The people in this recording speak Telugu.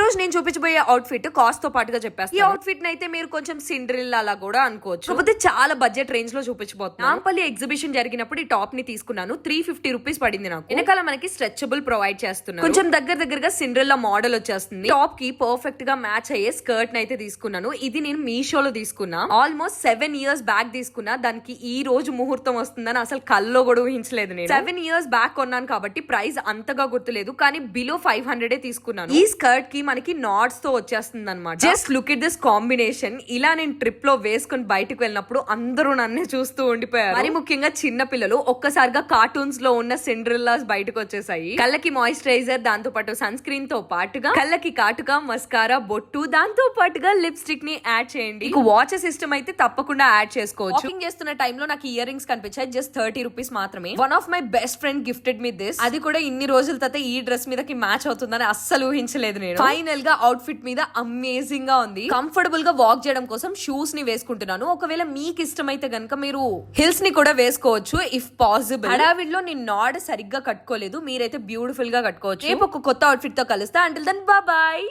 రోజు నేను చూపించబోయే అవుట్ఫిట్ కాస్ట్ తో పాటుగా చెప్పేస్తాను. ఈ అవుట్ఫిట్ అయితే మీరు కొంచెం సిండ్రిల్లా అలా కూడా అనుకోవచ్చు, కాకపోతే చాలా బడ్జెట్ రేంజ్ లో చూపించబోతున్నాను. నాంపల్లి ఎగ్జిబిషన్ జరిగినప్పుడు ఈ టాప్ ని తీసుకున్నాను. 350 రూపీస్ పడింది నాకు. వెనకాల మనకి స్ట్రెచబుల్ ప్రొవైడ్ చేస్తున్నారు. కొంచెం దగ్గరగా సిండ్రిల్లా మోడల్ వచ్చేస్తుంది. టాప్ కి పర్ఫెక్ట్ గా మ్యాచ్ అయ్యే స్కర్ట్ అయితే తీసుకున్నాను. ఇది నేను మీషోలో తీసుకున్నా. ఆల్మోస్ట్ 7 years బ్యాక్ తీసుకున్నా. దానికి ఈ రోజు ముహూర్తం వస్తుందని అసలు కల్లో కూడా ఊహించలేదు. నేను 7 years బ్యాక్ కొన్నాను కాబట్టి ప్రైస్ అంతగా గుర్తులేదు, కానీ బిలో 500 తీసుకున్నాను. ఈ స్కర్ట్ కి మనకి నాట్స్ తో వచ్చేస్తుంది అనమాట. Just look it this combination. ఇలా నేను ట్రిప్ లో వేసుకుని బయటకు వెళ్ళినప్పుడు అందరూ నన్నే చూస్తూ ఉండిపోయారు. మరి ముఖ్యంగా చిన్న పిల్లలు. ఒక్కసారిగా కార్టూన్స్ లో ఉన్న సిండ్రిల్లాస్ బయటకు వచ్చేసాయి. కళ్ళకి మాయిశ్చరైజర్, దాంతో పాటు సన్ స్క్రీన్ తో పాటుగా కళ్ళకి కాటుక, మస్కారా, బొట్టు, దాంతో పాటుగా లిప్స్టిక్ ని యాడ్ చేయండి. వాచ్ సిస్టమ్ అయితే తప్పకుండా యాడ్ చేసుకోవచ్చు. వాకింగ్ చేస్తున్న టైంలో నాకు ఇయర్ రింగ్స్ కనిపించాయి. జస్ట్ 30 రూపీస్ మాత్రమే. One of my best friend gifted me this. అది కూడా ఇన్ని రోజుల తర్వాత ఈ డ్రెస్ మీదకి మ్యాచ్ అవుతుందని అస్సలు ఊహించలేదు నేను. ఫైనల్ గా అవుట్ఫిట్ మీద అమేజింగ్ గా ఉంది. కంఫర్టబుల్ గా వాక్ చేయడం కోసం షూస్ ని వేసుకుంటున్నాను. ఒకవేళ మీకు ఇష్టమైతే గనుక మీరు హిల్స్ ని కూడా వేసుకోవచ్చు ఇఫ్ పాసిబుల్. హడావిడిలో నేను నాడ్ సరిగ్గా కట్టుకోలేదు. మీరైతే బ్యూటిఫుల్ గా కట్టుకోవచ్చు. రేపు ఒక కొత్త అవుట్ఫిట్ తో కలుస్తా. Until then bye.